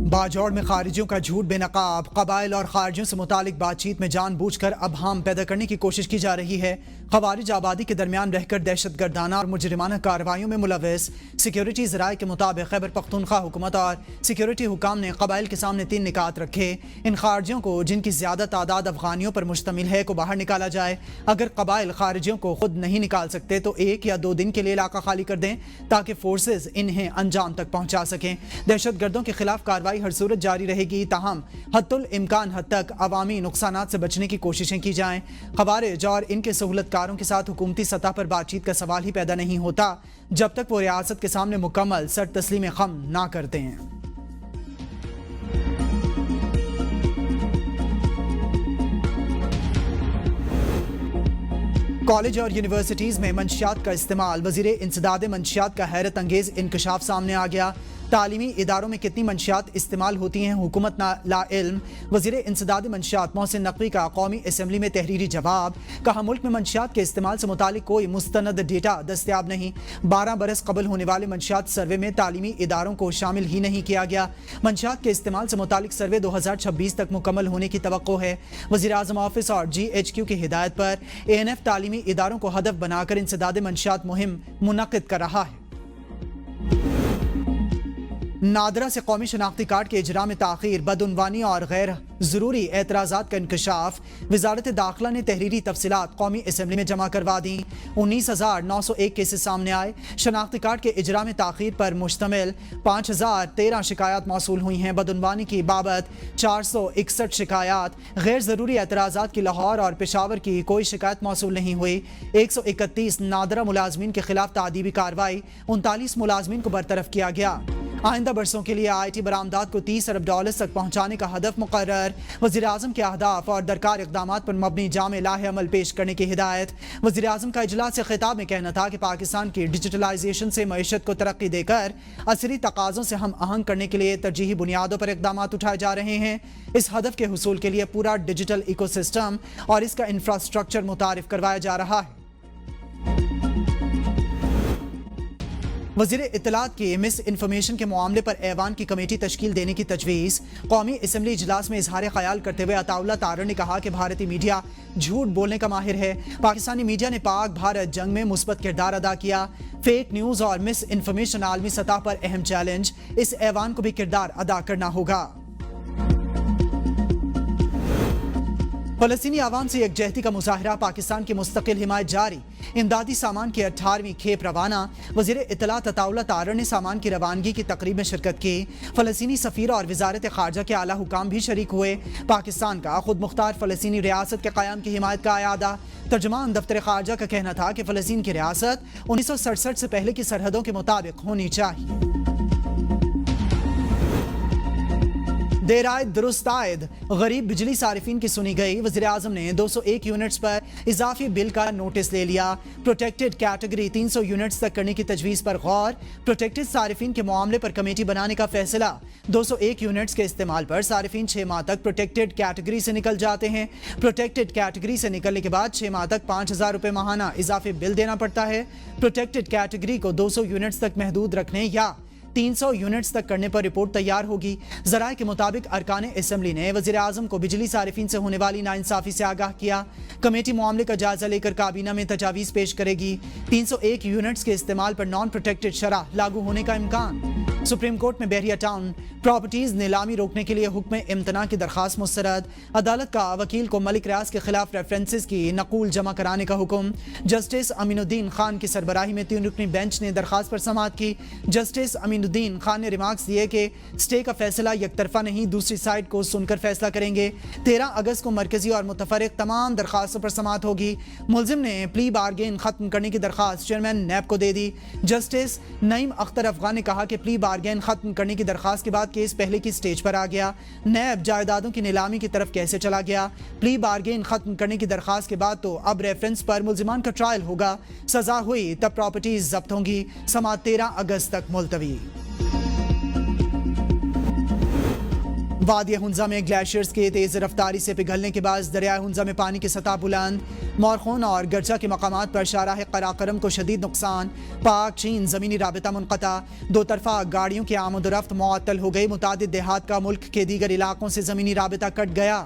باجوڑ میں خارجیوں کا جھوٹ بے نقاب، قبائل اور خارجیوں سے متعلق بات چیت میں جان بوجھ کر ابہام پیدا کرنے کی کوشش کی جا رہی ہے۔ خوارج آبادی کے درمیان رہ کر دہشت گردانہ اور مجرمانہ کارروائیوں میں ملوث۔ سیکیورٹی ذرائع کے مطابق خیبر پختونخوا حکومت اور سیکیورٹی حکام نے قبائل کے سامنے 3 نکات رکھے۔ ان خارجیوں کو، جن کی زیادہ تعداد افغانیوں پر مشتمل ہے، کو باہر نکالا جائے۔ اگر قبائل خارجیوں کو خود نہیں نکال سکتے تو 1 یا 2 دن کے لیے علاقہ خالی کر دیں تاکہ فورسز انہیں انجام تک پہنچا سکیں۔ دہشت گردوں کے خلاف کارروائی ہر صورت جاری رہے گی، تاہم حتی الامکان حد تک عوامی نقصانات سے بچنے کی کوششیں کی جائیں۔ خوارج اور ان کے سہولت کاروں کے ساتھ حکومتی سطح پر بات چیت کا سوال ہی پیدا نہیں ہوتا جب تک وہ ریاست کے سامنے مکمل سر تسلیم خم نہ کرتے ہیں۔ کالج اور یونیورسٹیز میں منشیات کا استعمال، وزیر انسداد منشیات کا حیرت انگیز انکشاف سامنے آ گیا۔ تعلیمی اداروں میں کتنی منشیات استعمال ہوتی ہیں، حکومت لا علم۔ وزیر انسداد منشیات محسن نقوی کا قومی اسمبلی میں تحریری جواب، کہا ملک میں منشیات کے استعمال سے متعلق کوئی مستند ڈیٹا دستیاب نہیں۔ 12 برس قبل ہونے والے منشیات سروے میں تعلیمی اداروں کو شامل ہی نہیں کیا گیا۔ منشیات کے استعمال سے متعلق سروے 2026 تک مکمل ہونے کی توقع ہے۔ وزیر اعظم آفس اور GHQ کی ہدایت پر ANF تعلیمی اداروں کو ہدف بنا کر انسداد منشیات مہم منعقد کر رہا ہے۔ نادرا سے قومی شناختی کارڈ کے اجراء میں تاخیر، بدعنوانی اور غیر ضروری اعتراضات کا انکشاف۔ وزارت داخلہ نے تحریری تفصیلات قومی اسمبلی میں جمع کروا دیں۔ 19,901 کیسز سامنے آئے۔ شناختی کارڈ کے اجراء میں تاخیر پر مشتمل 5,013 شکایات موصول ہوئی ہیں۔ بدعنوانی کی بابت 461 شکایات، غیر ضروری اعتراضات کی لاہور اور پشاور کی کوئی شکایت موصول نہیں ہوئی۔ 131 نادرا ملازمین کے خلاف تعدیبی کارروائی، 39 ملازمین کو برطرف کیا گیا۔ آئندہ برسوں کے لیے IT برآمدات کو $30 ارب تک پہنچانے کا ہدف مقرر۔ وزیر اعظم کے اہداف اور درکار اقدامات پر مبنی جامع لاہ عمل پیش کرنے کی ہدایت۔ وزیر اعظم کا اجلاس خطاب میں کہنا تھا کہ پاکستان کی ڈیجیٹلائزیشن سے معیشت کو ترقی دے کر عصری تقاضوں سے ہم آہنگ کرنے کے لیے ترجیحی بنیادوں پر اقدامات اٹھائے جا رہے ہیں۔ اس ہدف کے حصول کے لیے پورا ڈیجیٹل ایکو سسٹم اور اس کا انفراسٹرکچر متعارف کروایا جا رہا ہے۔ وزیر اطلاعات کی مس انفارمیشن کے معاملے پر ایوان کی کمیٹی تشکیل دینے کی تجویز۔ قومی اسمبلی اجلاس میں اظہار خیال کرتے ہوئے عطا اللہ تارڑ نے کہا کہ بھارتی میڈیا جھوٹ بولنے کا ماہر ہے۔ پاکستانی میڈیا نے پاک بھارت جنگ میں مثبت کردار ادا کیا۔ فیک نیوز اور مس انفارمیشن عالمی سطح پر اہم چیلنج، اس ایوان کو بھی کردار ادا کرنا ہوگا۔ فلسطینی عوام سے یکجہتی کا مظاہرہ، پاکستان کی مستقل حمایت جاری۔ امدادی سامان کی 18ویں کھیپ روانہ۔ وزیر اطلاعات عطا اللہ تارڑ نے سامان کی روانگی کی تقریب میں شرکت کی۔ فلسطینی سفیر اور وزارت خارجہ کے اعلیٰ حکام بھی شریک ہوئے۔ پاکستان کا خود مختار فلسطینی ریاست کے قیام کی حمایت کا اعادہ۔ ترجمان دفتر خارجہ کا کہنا تھا کہ فلسطین کی ریاست 1967 سے پہلے کی سرحدوں کے مطابق ہونی چاہیے۔ دیر آئد درست آئد، غریب بجلی صارفین کی سنی گئی۔ وزیر اعظم نے 201 یونٹس پر اضافی بل کا نوٹس لے لیا۔ پروٹیکٹڈ کیٹیگری 300 یونٹس تک کرنے کی تجویز پر غور۔ پروٹیکٹڈ صارفین کے معاملے پر کمیٹی بنانے کا فیصلہ۔ 201 یونٹس کے استعمال پر صارفین 6 ماہ تک پروٹیکٹڈ کیٹیگری سے نکل جاتے ہیں۔ پروٹیکٹڈ کیٹیگری سے نکلنے کے بعد 6 ماہ تک 5,000 روپے ماہانہ اضافی بل دینا پڑتا ہے۔ پروٹیکٹڈ کیٹیگری کو 200 یونٹس تک محدود رکھنے یا 300 یونٹس تک کرنے پر رپورٹ تیار ہوگی۔ ذرائع کے مطابق ارکان اسمبلی نے وزیر اعظم کو بجلی صارفین سے ہونے والی ناانصافی سے آگاہ کیا۔ کمیٹی معاملے کا جائزہ لے کر کابینہ میں تجاویز پیش کرے گی۔ 301 یونٹس کے استعمال پر نان پروٹیکٹڈ شرح لاگو ہونے کا امکان۔ سپریم کورٹ میں بحریہ ٹاؤن پراپرٹیز نیلامی روکنے کے لیے حکم امتناع کی درخواست مسترد۔ عدالت کا وکیل کو ملک ریاض کے خلاف ریفرنسز کی نقول جمع کرانے کا حکم۔ جسٹس امین الدین خان کی سربراہی میں 3 رکنی بینچ نے درخواست پر سماعت کی۔ جسٹس امین الدین خان نے ریمارکس دیے کہ سٹے کا فیصلہ یک طرفہ نہیں، دوسری سائڈ کو سن کر فیصلہ کریں گے۔ 13 اگست کو مرکزی اور متفرق تمام درخواستوں پر سماعت ہوگی۔ ملزم نے پلی بارگین ختم کرنے کی درخواست چیئرمین نیب کو دے دی۔ جسٹس نعیم اختر افغان نے کہا کہ پلی بارگین ختم کرنے کی درخواست کے بعد کیس پہلے کی سٹیج پر آ گیا۔ نیب جائیدادوں کی نیلامی کی طرف کیسے چلا گیا؟ پلی بارگین ختم کرنے کی درخواست کے بعد تو اب ریفرنس پر ملزمان کا ٹرائل ہوگا، سزا ہوئی تب پراپرٹیز ضبط ہوں گی۔ سماعت 13 اگست تک ملتوی۔ وادی ہنزا میں گلیشیئرز کے تیز رفتاری سے پگھلنے کے باعث دریائے ہنزا میں پانی کی سطح بلند، مورخون اور گرجا کے مقامات پر شاہراہ قراقرم کو شدید نقصان، پاک چین زمینی رابطہ منقطع، دو طرفہ گاڑیوں کی آمد و رفت معطل ہو گئی، متعدد دیہات کا ملک کے دیگر علاقوں سے زمینی رابطہ کٹ گیا۔